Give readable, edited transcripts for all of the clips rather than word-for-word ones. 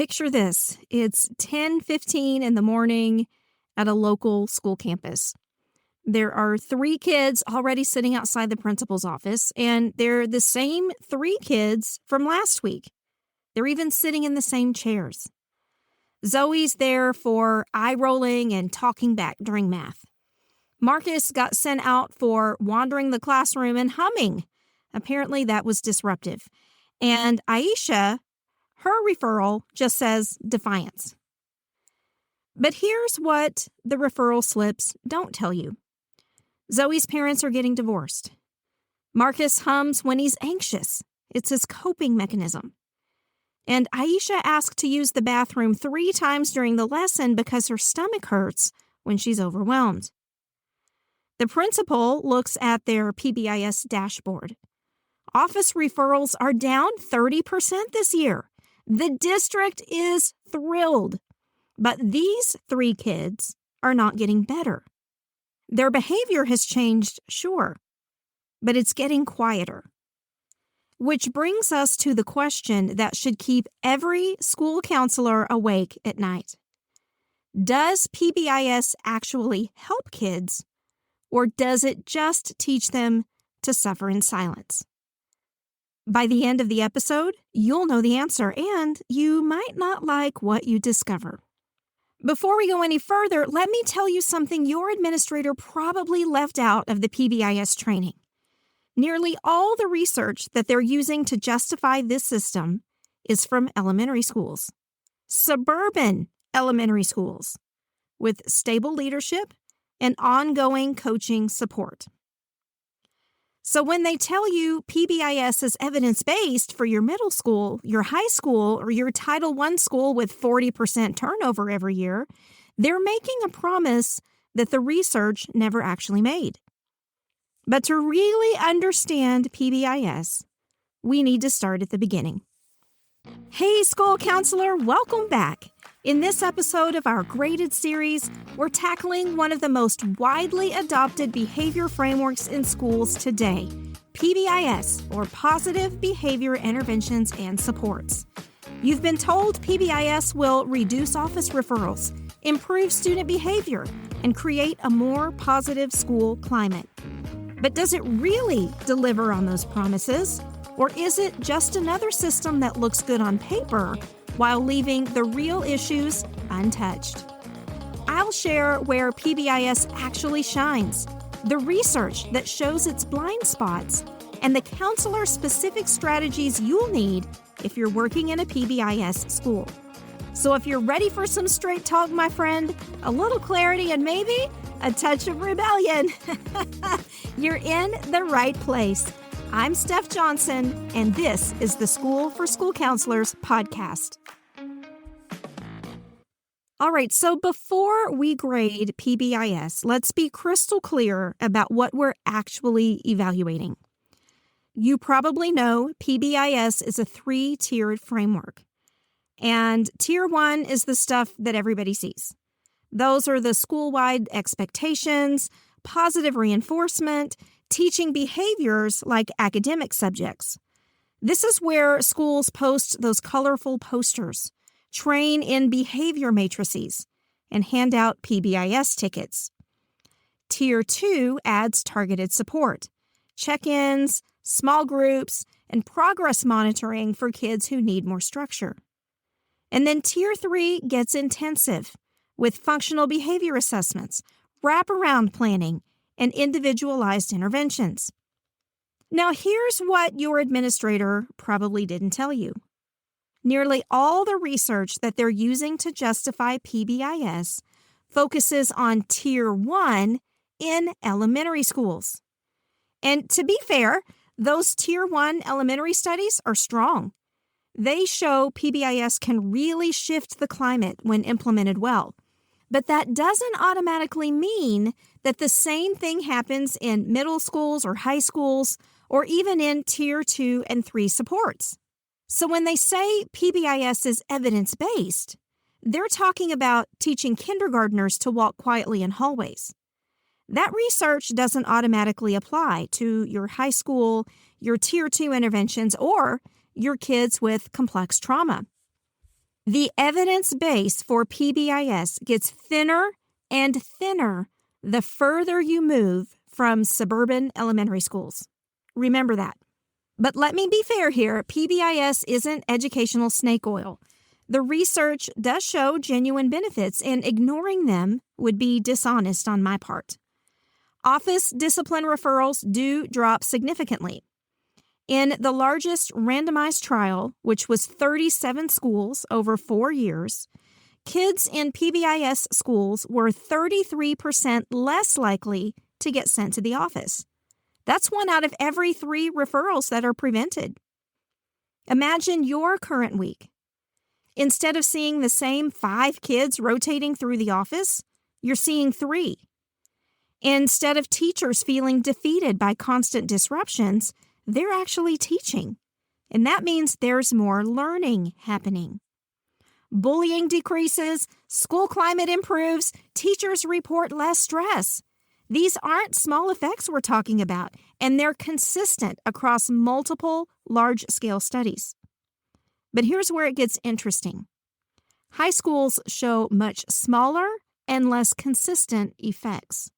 Picture this. It's 10:15 in the morning at a local school campus. There are 3 kids already sitting outside the principal's office, and they're the same 3 kids from last week. They're even sitting in the same chairs. Zoe's there for eye-rolling and talking back during math. Marcus got sent out for wandering the classroom and humming. Apparently that was disruptive. And Aisha, her referral just says defiance. But here's what the referral slips don't tell you. Zoe's parents are getting divorced. Marcus hums when he's anxious. It's his coping mechanism. And Aisha asked to use the bathroom 3 times during the lesson because her stomach hurts when she's overwhelmed. The principal looks at their PBIS dashboard. Office referrals are down 30% this year. The district is thrilled. But these 3 kids are not getting better. Their behavior has changed, sure, but it's getting quieter. Which brings us to the question that should keep every school counselor awake at night. Does PBIS actually help kids, or does it just teach them to suffer in silence? By the end of the episode, you'll know the answer, and you might not like what you discover. Before we go any further, let me tell you something your administrator probably left out of the PBIS training. Nearly all the research that they're using to justify this system is from elementary schools, suburban elementary schools, with stable leadership and ongoing coaching support. So when they tell you PBIS is evidence-based for your middle school, your high school, or your Title I school with 40% turnover every year, they're making a promise that the research never actually made. But to really understand PBIS, we need to start at the beginning. Hey, school counselor, welcome back. In this episode of our GRADED series, we're tackling one of the most widely adopted behavior frameworks in schools today, PBIS, or Positive Behavior Interventions and Supports. You've been told PBIS will reduce office referrals, improve student behavior, and create a more positive school climate. But does it really deliver on those promises? Or is it just another system that looks good on paper while leaving the real issues untouched? I'll share where PBIS actually shines, the research that shows its blind spots, and the counselor-specific strategies you'll need if you're working in a PBIS school. So if you're ready for some straight talk, my friend, a little clarity, and maybe a touch of rebellion, you're in the right place. I'm Steph Johnson, and this is the School for School Counselors podcast. All right, so before we grade PBIS, let's be crystal clear about what we're actually evaluating. You probably know PBIS is a 3-tiered framework, and Tier 1 is the stuff that everybody sees. Those are the school-wide expectations, positive reinforcement, teaching behaviors like academic subjects. This is where schools post those colorful posters, train in behavior matrices, and hand out PBIS tickets. Tier 2 adds targeted support, check-ins, small groups, and progress monitoring for kids who need more structure. And then Tier 3 gets intensive with functional behavior assessments, wraparound planning, and individualized interventions. Now, here's what your administrator probably didn't tell you. Nearly all the research that they're using to justify PBIS focuses on Tier 1 in elementary schools. And to be fair, those Tier 1 elementary studies are strong. They show PBIS can really shift the climate when implemented well. But that doesn't automatically mean that the same thing happens in middle schools or high schools or even in Tier 2 and 3 supports. So when they say PBIS is evidence-based, they're talking about teaching kindergartners to walk quietly in hallways. That research doesn't automatically apply to your high school, your Tier 2 interventions, or your kids with complex trauma. The evidence base for PBIS gets thinner and thinner the further you move from suburban elementary schools. Remember that. But let me be fair here, PBIS isn't educational snake oil. The research does show genuine benefits, and ignoring them would be dishonest on my part. Office discipline referrals do drop significantly. In the largest randomized trial, which was 37 schools over 4 years, kids in PBIS schools were 33% less likely to get sent to the office. That's 1 out of every 3 referrals that are prevented. Imagine your current week. Instead of seeing the same 5 kids rotating through the office, you're seeing 3. Instead of teachers feeling defeated by constant disruptions, they're actually teaching. And that means there's more learning happening. Bullying decreases, school climate improves, teachers report less stress. These aren't small effects we're talking about, and they're consistent across multiple large-scale studies. But here's where it gets interesting. High schools show much smaller and less consistent effects.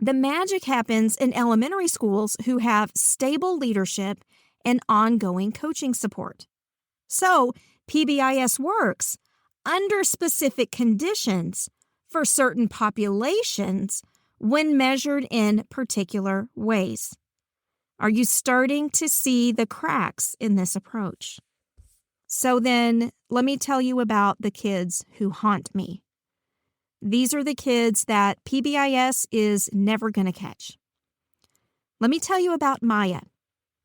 The magic happens in elementary schools who have stable leadership and ongoing coaching support. So, PBIS works under specific conditions for certain populations when measured in particular ways. Are you starting to see the cracks in this approach? So then, let me tell you about the kids who haunt me. These are the kids that PBIS is never going to catch. Let me tell you about Maya.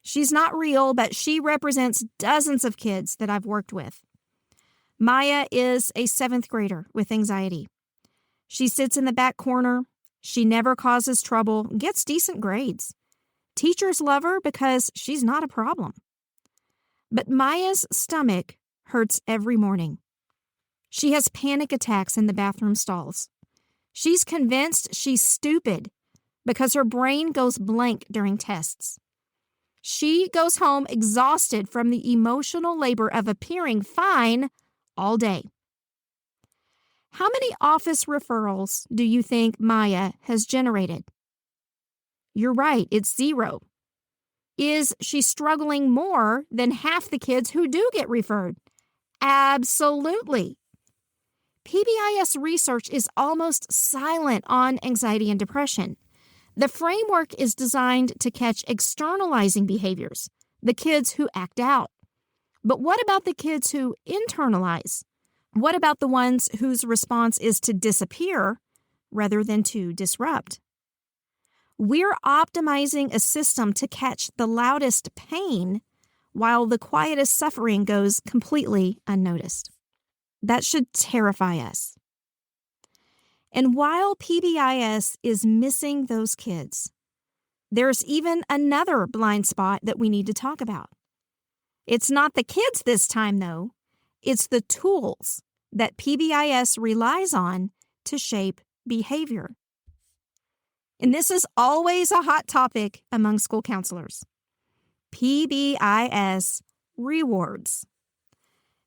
She's not real, but she represents dozens of kids that I've worked with. Maya is a 7th grader with anxiety. She sits in the back corner. She never causes trouble, gets decent grades. Teachers love her because she's not a problem. But Maya's stomach hurts every morning. She has panic attacks in the bathroom stalls. She's convinced she's stupid because her brain goes blank during tests. She goes home exhausted from the emotional labor of appearing fine all day. How many office referrals do you think Maya has generated? You're right, it's 0. Is she struggling more than half the kids who do get referred? Absolutely. PBIS research is almost silent on anxiety and depression. The framework is designed to catch externalizing behaviors, the kids who act out. But what about the kids who internalize? What about the ones whose response is to disappear rather than to disrupt? We're optimizing a system to catch the loudest pain while the quietest suffering goes completely unnoticed. That should terrify us. And while PBIS is missing those kids, there's even another blind spot that we need to talk about. It's not the kids this time, though. It's the tools that PBIS relies on to shape behavior. And this is always a hot topic among school counselors. PBIS rewards.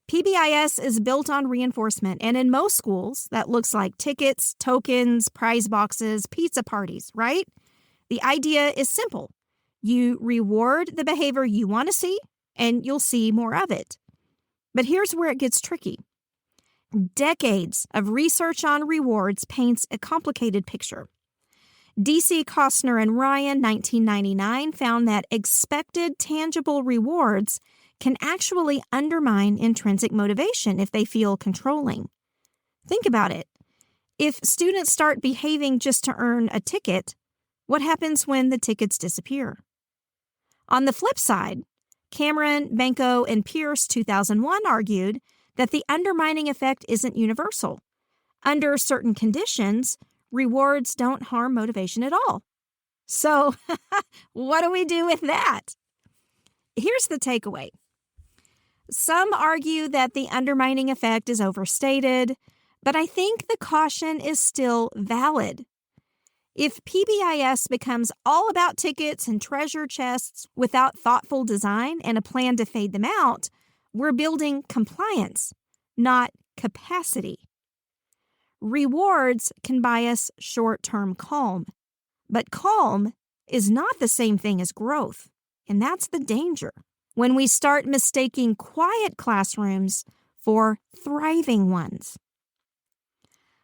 PBIS is built on reinforcement, and in most schools, that looks like tickets, tokens, prize boxes, pizza parties, right? The idea is simple. You reward the behavior you want to see, and you'll see more of it. But here's where it gets tricky. Decades of research on rewards paints a complicated picture. D.C. Costner and Ryan, 1999, found that expected tangible rewards can actually undermine intrinsic motivation if they feel controlling. Think about it. If students start behaving just to earn a ticket, what happens when the tickets disappear? On the flip side, Cameron, Banco, and Pierce, 2001, argued that the undermining effect isn't universal. Under certain conditions, rewards don't harm motivation at all. So, what do we do with that? Here's the takeaway. Some argue that the undermining effect is overstated, but I think the caution is still valid. If PBIS becomes all about tickets and treasure chests without thoughtful design and a plan to fade them out, we're building compliance, not capacity. Rewards can buy us short-term calm, but calm is not the same thing as growth, and that's the danger when we start mistaking quiet classrooms for thriving ones.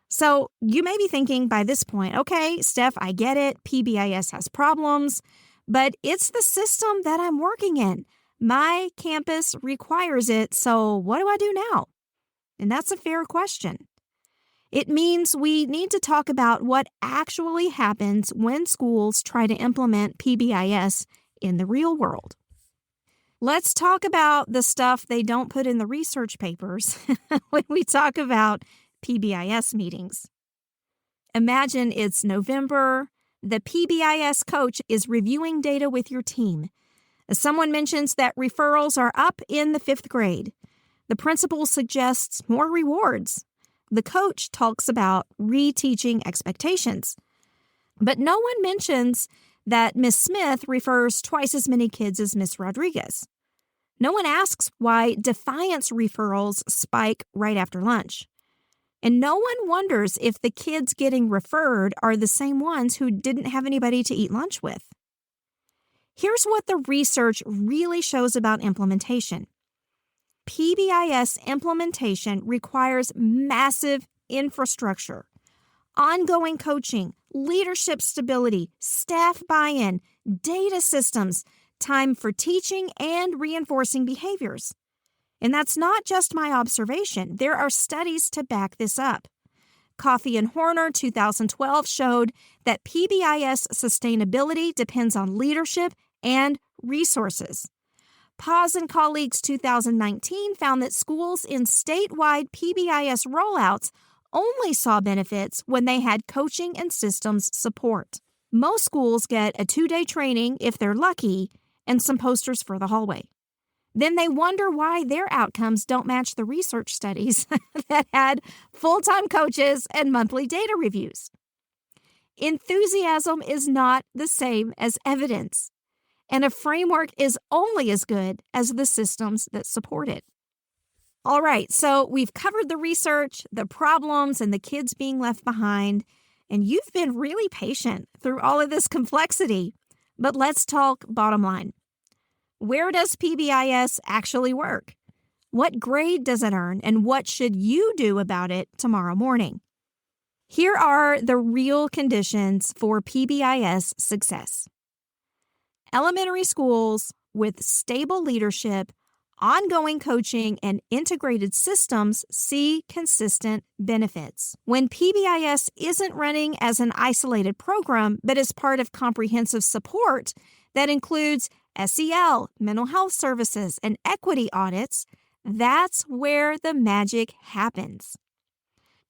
So you may be thinking by this point, okay, Steph, I get it. PBIS has problems, but it's the system that I'm working in. My campus requires it, so what do I do now? And that's a fair question. It means we need to talk about what actually happens when schools try to implement PBIS in the real world. Let's talk about the stuff they don't put in the research papers when we talk about PBIS meetings. Imagine it's November. The PBIS coach is reviewing data with your team. Someone mentions that referrals are up in the 5th grade. The principal suggests more rewards. The coach talks about reteaching expectations. But no one mentions that Miss Smith refers twice as many kids as Miss Rodriguez. No one asks why defiance referrals spike right after lunch. And no one wonders if the kids getting referred are the same ones who didn't have anybody to eat lunch with. Here's what the research really shows about implementation. PBIS implementation requires massive infrastructure, ongoing coaching, leadership stability, staff buy-in, data systems, time for teaching and reinforcing behaviors. And that's not just my observation. There are studies to back this up. Coffey and Horner, 2012, showed that PBIS sustainability depends on leadership and resources. Paz and colleagues, 2019, found that schools in statewide PBIS rollouts only saw benefits when they had coaching and systems support. Most schools get a 2-day training, if they're lucky, and some posters for the hallway. Then they wonder why their outcomes don't match the research studies that had full-time coaches and monthly data reviews. Enthusiasm is not the same as evidence, and a framework is only as good as the systems that support it. All right, so we've covered the research, the problems, and the kids being left behind, and you've been really patient through all of this complexity. But let's talk bottom line. Where does PBIS actually work? What grade does it earn, and what should you do about it tomorrow morning? Here are the real conditions for PBIS success. Elementary schools with stable leadership, ongoing coaching, and integrated systems see consistent benefits. When PBIS isn't running as an isolated program, but as part of comprehensive support that includes SEL, mental health services, and equity audits, that's where the magic happens.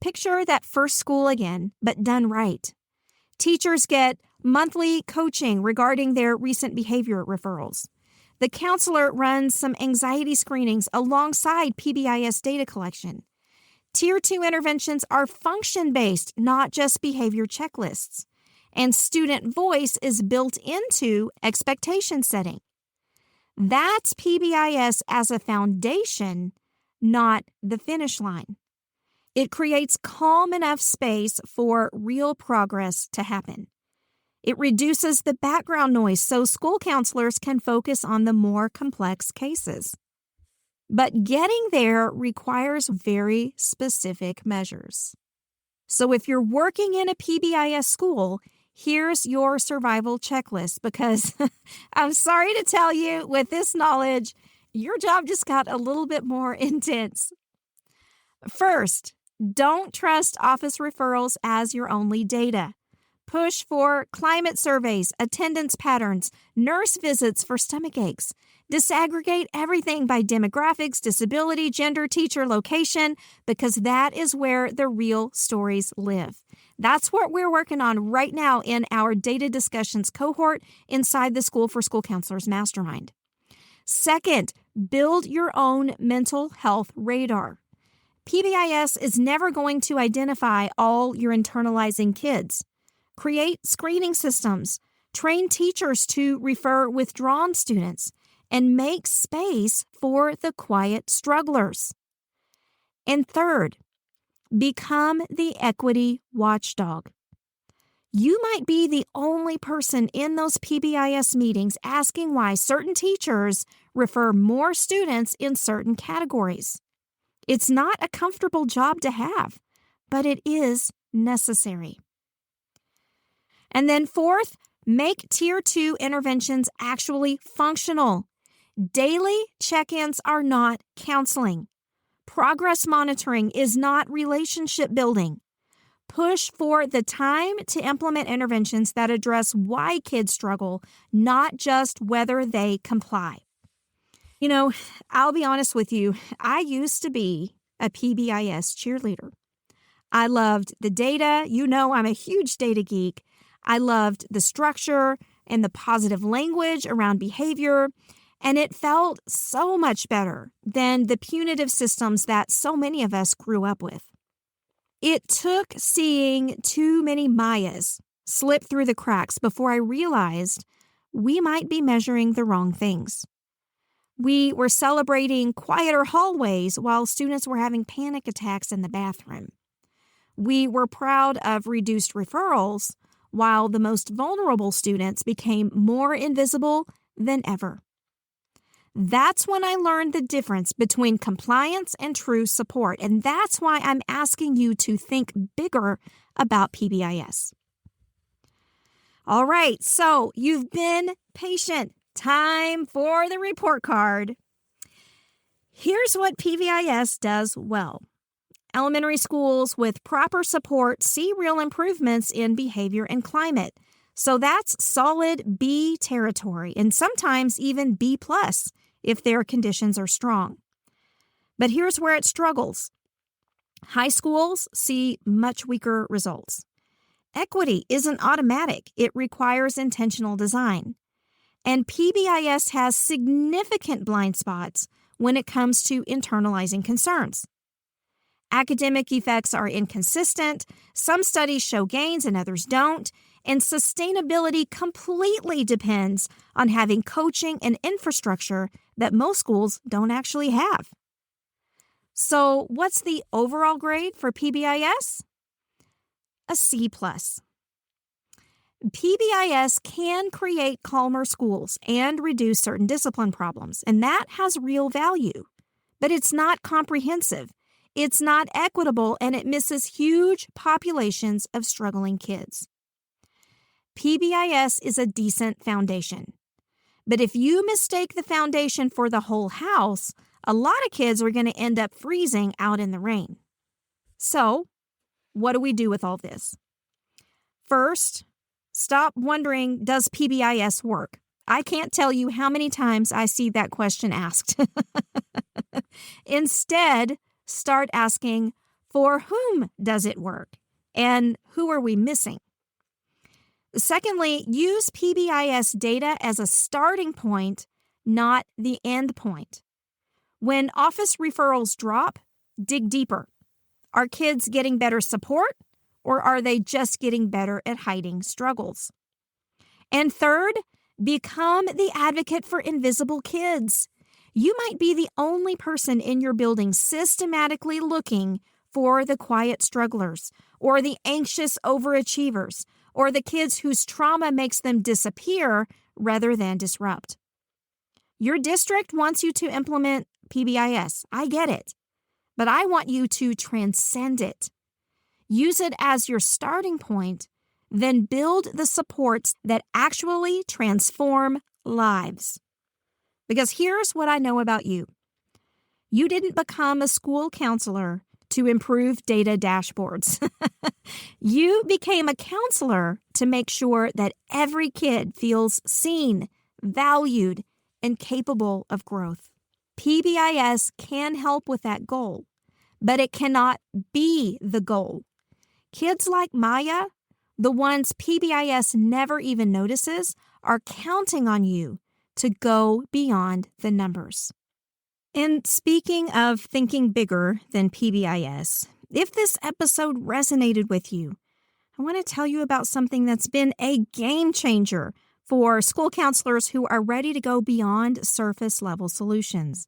Picture that first school again, but done right. Teachers get monthly coaching regarding their recent behavior referrals. The counselor runs some anxiety screenings alongside PBIS data collection. Tier 2 interventions are function-based, not just behavior checklists. And student voice is built into expectation setting. That's PBIS as a foundation, not the finish line. It creates calm enough space for real progress to happen. It reduces the background noise so school counselors can focus on the more complex cases. But getting there requires very specific measures. So if you're working in a PBIS school, here's your survival checklist, because I'm sorry to tell you, with this knowledge, your job just got a little bit more intense. First, don't trust office referrals as your only data. Push for climate surveys, attendance patterns, nurse visits for stomach aches. Disaggregate everything by demographics, disability, gender, teacher, location, because that is where the real stories live. That's what we're working on right now in our data discussions cohort inside the School for School Counselors Mastermind. Second, build your own mental health radar. PBIS is never going to identify all your internalizing kids. Create screening systems, train teachers to refer withdrawn students, and make space for the quiet strugglers. And third, become the equity watchdog. You might be the only person in those PBIS meetings asking why certain teachers refer more students in certain categories. It's not a comfortable job to have, but it is necessary. And then fourth, make Tier 2 interventions actually functional. Daily check-ins are not counseling. Progress monitoring is not relationship building. Push for the time to implement interventions that address why kids struggle, not just whether they comply. I'll be honest with you, I used to be a PBIS cheerleader. I loved the data. I'm a huge data geek. I loved the structure and the positive language around behavior, and it felt so much better than the punitive systems that so many of us grew up with. It took seeing too many Mayas slip through the cracks before I realized we might be measuring the wrong things. We were celebrating quieter hallways while students were having panic attacks in the bathroom. We were proud of reduced referrals while the most vulnerable students became more invisible than ever. That's when I learned the difference between compliance and true support, and that's why I'm asking you to think bigger about PBIS. All right, so you've been patient. Time for the report card. Here's what PBIS does well. Elementary schools with proper support see real improvements in behavior and climate. So that's solid B territory, and sometimes even B+ if their conditions are strong. But here's where it struggles. High schools see much weaker results. Equity isn't automatic. It requires intentional design. And PBIS has significant blind spots when it comes to internalizing concerns. Academic effects are inconsistent. Some studies show gains and others don't. And sustainability completely depends on having coaching and infrastructure that most schools don't actually have. So what's the overall grade for PBIS? A C+. PBIS can create calmer schools and reduce certain discipline problems, and that has real value. But it's not comprehensive, it's not equitable, and it misses huge populations of struggling kids. PBIS is a decent foundation. But if you mistake the foundation for the whole house, a lot of kids are going to end up freezing out in the rain. So, what do we do with all this? First, stop wondering, does PBIS work? I can't tell you how many times I see that question asked. Instead, start asking, for whom does it work? And who are we missing? Secondly, use PBIS data as a starting point, not the end point. When office referrals drop, dig deeper. Are kids getting better support, or are they just getting better at hiding struggles? And third, become the advocate for invisible kids. You might be the only person in your building systematically looking for the quiet strugglers, or the anxious overachievers, or the kids whose trauma makes them disappear rather than disrupt. Your district wants you to implement PBIS. I get it. But I want you to transcend it. Use it as your starting point, then build the supports that actually transform lives. Because here's what I know about you. You didn't become a school counselor to improve data dashboards. You became a counselor to make sure that every kid feels seen, valued, and capable of growth. PBIS can help with that goal, but it cannot be the goal. Kids like Maya, the ones PBIS never even notices, are counting on you to go beyond the numbers. And speaking of thinking bigger than PBIS, if this episode resonated with you, I want to tell you about something that's been a game changer for school counselors who are ready to go beyond surface level solutions.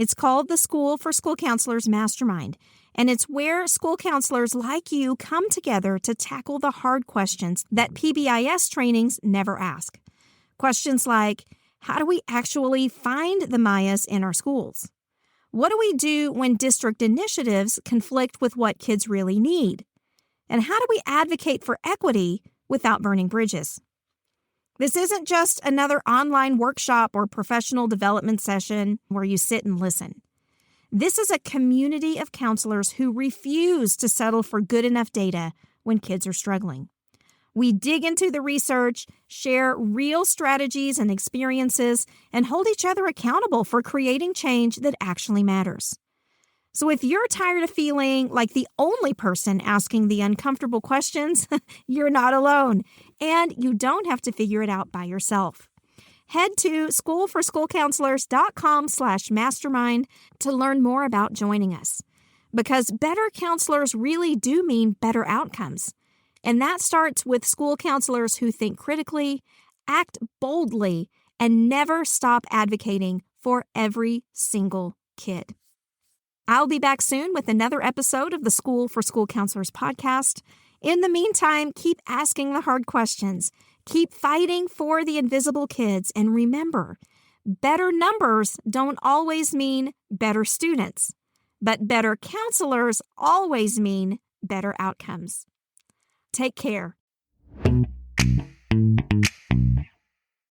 It's called the School for School Counselors Mastermind, and it's where school counselors like you come together to tackle the hard questions that PBIS trainings never ask. Questions like, how do we actually find the Mayas in our schools? What do we do when district initiatives conflict with what kids really need? And how do we advocate for equity without burning bridges? This isn't just another online workshop or professional development session where you sit and listen. This is a community of counselors who refuse to settle for good enough data when kids are struggling. We dig into the research, share real strategies and experiences, and hold each other accountable for creating change that actually matters. So if you're tired of feeling like the only person asking the uncomfortable questions, you're not alone, and you don't have to figure it out by yourself. Head to schoolforschoolcounselors.com/mastermind to learn more about joining us. Because better counselors really do mean better outcomes. And that starts with school counselors who think critically, act boldly, and never stop advocating for every single kid. I'll be back soon with another episode of the School for School Counselors podcast. In the meantime, keep asking the hard questions. Keep fighting for the invisible kids. And remember, better numbers don't always mean better students, but better counselors always mean better outcomes. Take care.